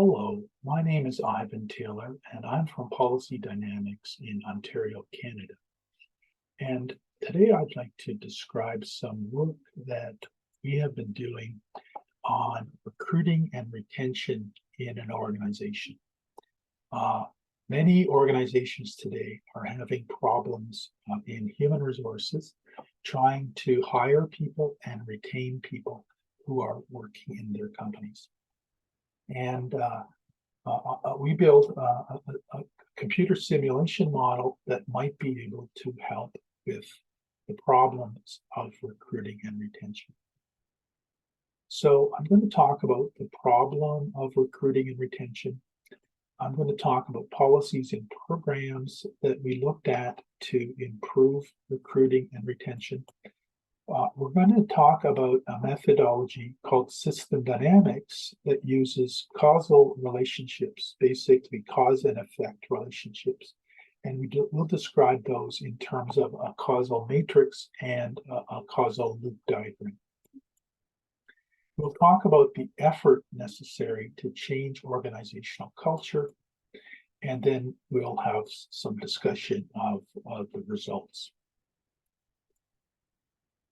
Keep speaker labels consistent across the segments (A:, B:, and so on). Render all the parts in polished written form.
A: Hello, my name is Ivan Taylor, and I'm from Policy Dynamics in Ontario, Canada. And today I'd like to describe some work that we have been doing on recruiting and retention in an organization. Uh, Many organizations today are having problems in human resources trying to hire people and retain people who are working in their companies. And we built a computer simulation model that might be able to help with the problems of recruiting and retention. So I'm going to talk about the problem of recruiting and retention. I'm going to talk about policies and programs that we looked at to improve recruiting and retention. We're going to talk about a methodology called system dynamics that uses causal relationships, basically cause and effect relationships. And we'll describe those in terms of a causal matrix and a causal loop diagram. We'll talk about the effort necessary to change organizational culture, and then we'll have some discussion of the results.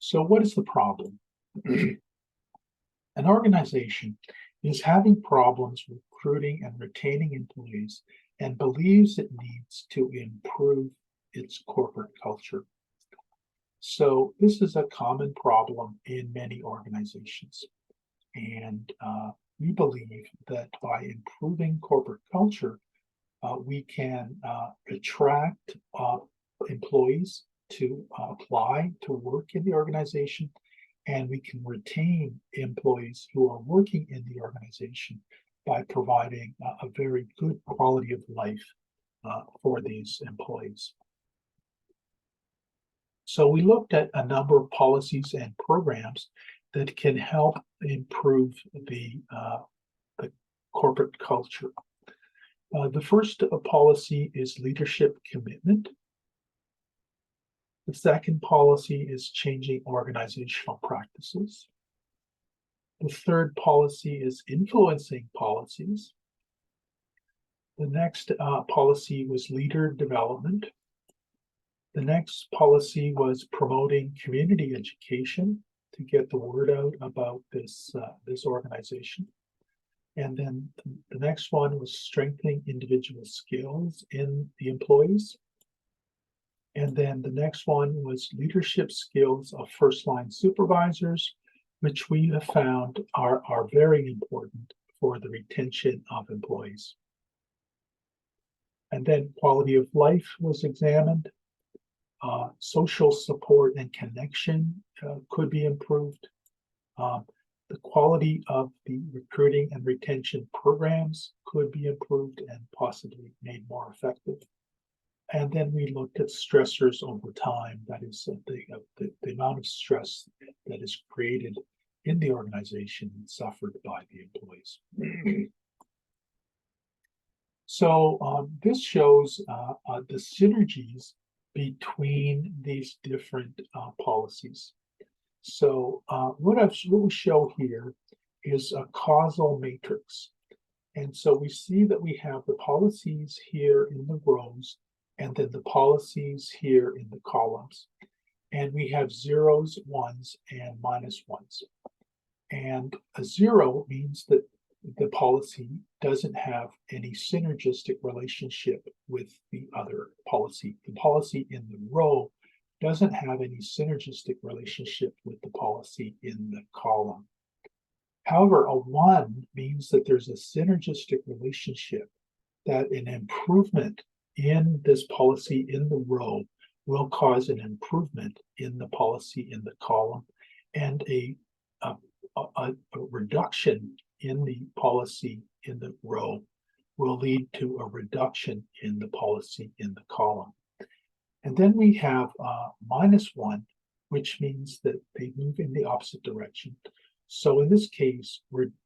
A: So what is the problem? An organization is having problems recruiting and retaining employees and believes it needs to improve its corporate culture. So this is a common problem in many organizations. And we believe that by improving corporate culture, we can attract employees to apply to work in the organization, and we can retain employees who are working in the organization by providing a very good quality of life for these employees. So we looked at a number of policies and programs that can help improve the corporate culture. The first policy is leadership commitment. The second policy is changing organizational practices. The third policy is influencing policies. The next policy was leader development. The next policy was promoting community education to get the word out about this organization. And then the next one was strengthening individual skills in the employees. And then the next one was leadership skills of first-line supervisors, which we have found are very important for the retention of employees. And then quality of life was examined. Social support and connection could be improved. The quality of the recruiting and retention programs could be improved and possibly made more effective. And then we looked at stressors over time, that is the amount of stress that is created in the organization and suffered by the employees. So this shows the synergies between these different policies. So what we show here is a causal matrix. And so we see that we have the policies here in the rows, and then the policies here in the columns. And we have zeros, ones, and minus ones. And a zero means that the policy doesn't have any synergistic relationship with the other policy. The policy in the row doesn't have any synergistic relationship with the policy in the column. However, a one means that there's a synergistic relationship, that an improvement in this policy in the row will cause an improvement in the policy in the column, and a reduction in the policy in the row will lead to a reduction in the policy in the column. And then we have minus one, which means that they move in the opposite direction. So in this case,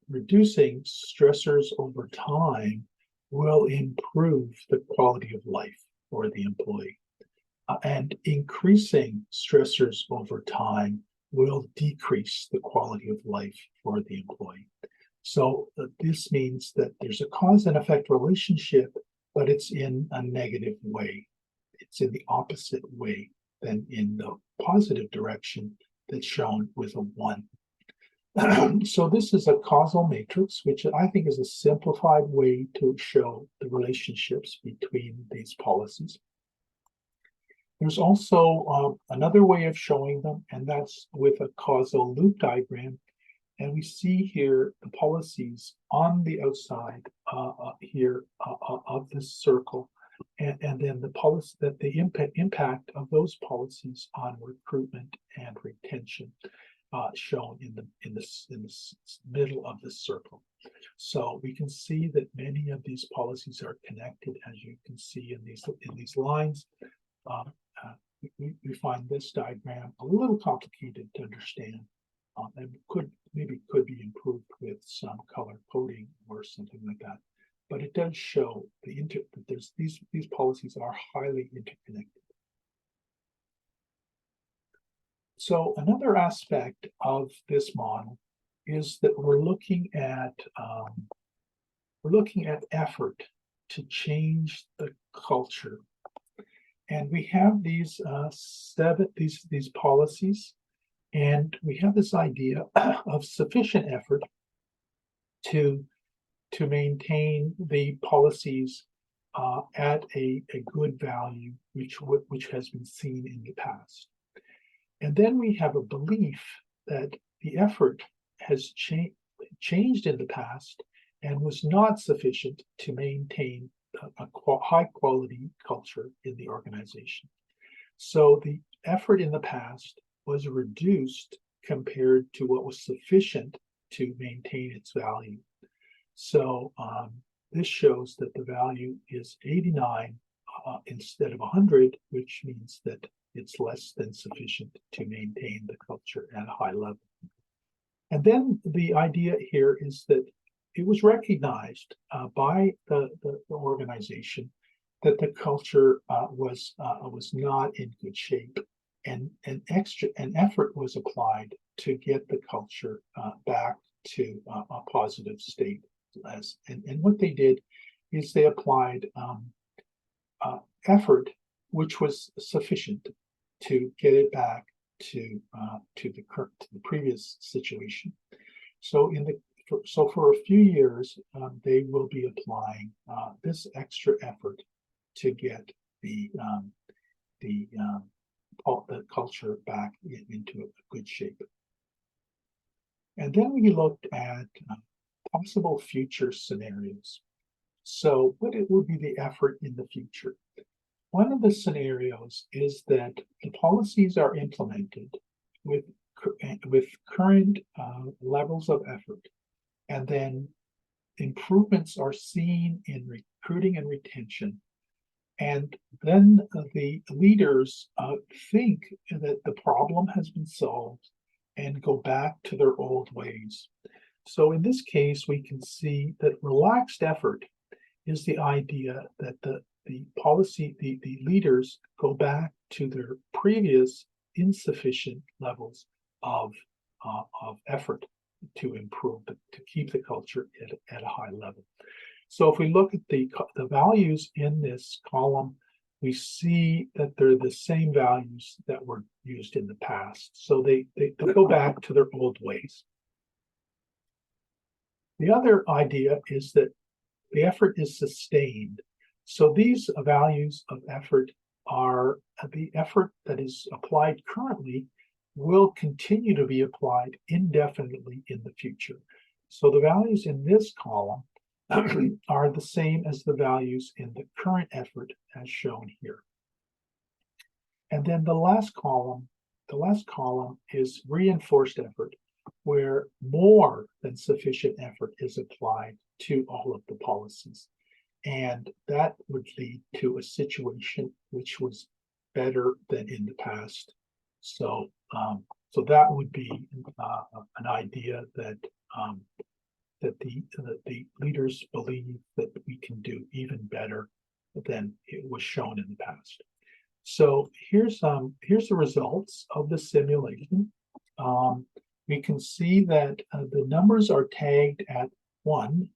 A: reducing stressors over time will improve the quality of life for the employee. And increasing stressors over time will decrease the quality of life for the employee. So this means that there's a cause and effect relationship, but it's in a negative way. It's in the opposite way than in the positive direction that's shown with a 1. So this is a causal matrix, which I think is a simplified way to show the relationships between these policies. There's also another way of showing them, and that's with a causal loop diagram. And we see here the policies on the outside here of this circle, and then the policy that the impact of those policies on recruitment and retention shown in the middle of this circle. So we can see that many of these policies are connected, as you can see in these lines. We find this diagram a little complicated to understand, and could be improved with some color coding or something like that. But it does show that there's these policies are highly interconnected. So another aspect of this model is that we're looking at effort to change the culture, and we have these these policies, and we have this idea of sufficient effort to maintain the policies at a good value, which has been seen in the past. And then we have a belief that the effort has changed in the past and was not sufficient to maintain a high quality culture in the organization. So the effort in the past was reduced compared to what was sufficient to maintain its value. So this shows that the value is 89 instead of 100, which means that it's less than sufficient to maintain the culture at a high level. And then the idea here is that it was recognized by the organization that the culture was not in good shape, and an effort was applied to get the culture back to a positive state. And what they did is they applied effort, which was sufficient to get it back to the previous situation. So for a few years, they will be applying this extra effort to get the culture back into a good shape. And then we looked at possible future scenarios. So what would be the effort in the future? One of the scenarios is that the policies are implemented with current levels of effort, and then improvements are seen in recruiting and retention. And then the leaders think that the problem has been solved and go back to their old ways. So in this case, we can see that relaxed effort is the idea that the leaders go back to their previous insufficient levels of effort to improve, to keep the culture at a high level. So if we look at the values in this column, we see that they're the same values that were used in the past. So they go back to their old ways. The other idea is that the effort is sustained. So these values of effort are the effort that is applied currently will continue to be applied indefinitely in the future. So the values in this column are the same as the values in the current effort as shown here. And then the last column is reinforced effort, where more than sufficient effort is applied to all of the policies. And that would lead to a situation which was better than in the past. So that would be an idea that the leaders believe that we can do even better than it was shown in the past. So here's the results of the simulation. we can see that the numbers are tagged at 1,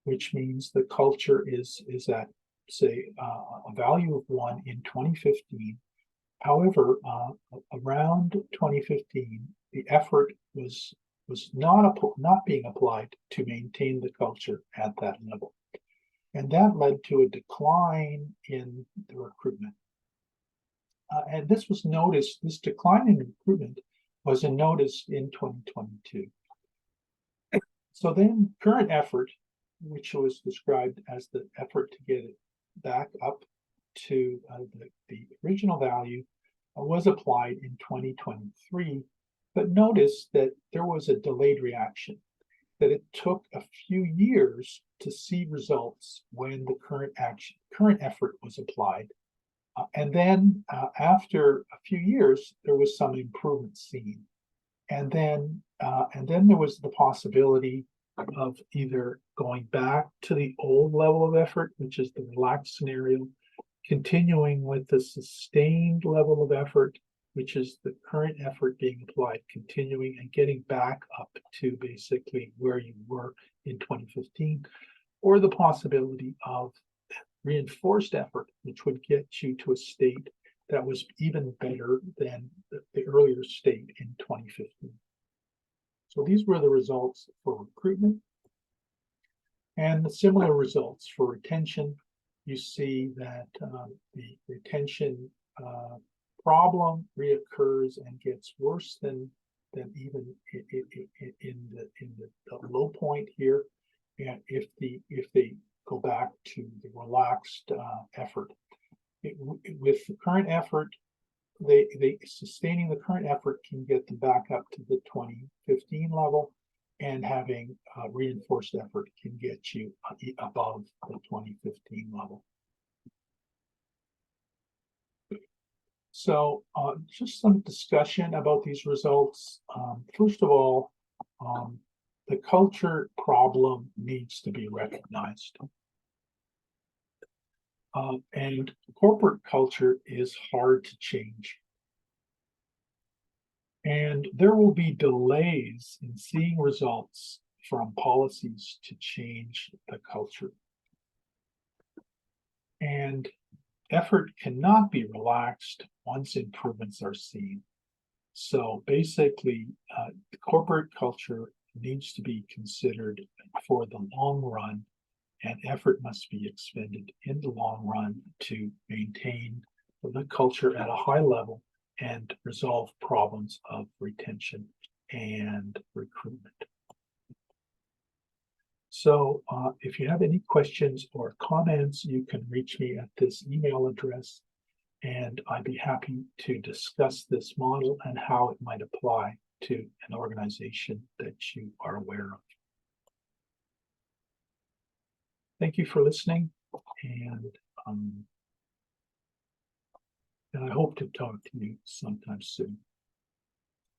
A: which means the culture is at, say, a value of 1 in 2015. However, around 2015, the effort was not being applied to maintain the culture at that level. And that led to a decline in the recruitment. And this was noticed, this decline in recruitment was noticed in 2022. So then current effort, which was described as the effort to get it back up to the original value, was applied in 2023, but notice that there was a delayed reaction, that it took a few years to see results when the current effort was applied. And then after a few years, there was some improvement seen. And then there was the possibility of either going back to the old level of effort, which is the relaxed scenario, continuing with the sustained level of effort, which is the current effort being applied, continuing and getting back up to basically where you were in 2015, or the possibility of reinforced effort, which would get you to a state that was even better than the earlier state in 2015. So these were the results for recruitment. And the similar results for retention. You see that the retention problem reoccurs and gets worse than even in the low point here. And if they go back to the relaxed effort, with the current effort, they sustaining the current effort can get them back up to the 2015 level, and having reinforced effort can get you above the 2015 level. So just some discussion about these results. First of all, the culture problem needs to be recognized. And corporate culture is hard to change. And there will be delays in seeing results from policies to change the culture. And effort cannot be relaxed once improvements are seen. So basically, the corporate culture needs to be considered for the long run, and effort must be expended in the long run to maintain the culture at a high level and resolve problems of retention and recruitment. So if you have any questions or comments, you can reach me at this email address, and I'd be happy to discuss this model and how it might apply to an organization that you are aware of. Thank you for listening, and I hope to talk to you sometime soon.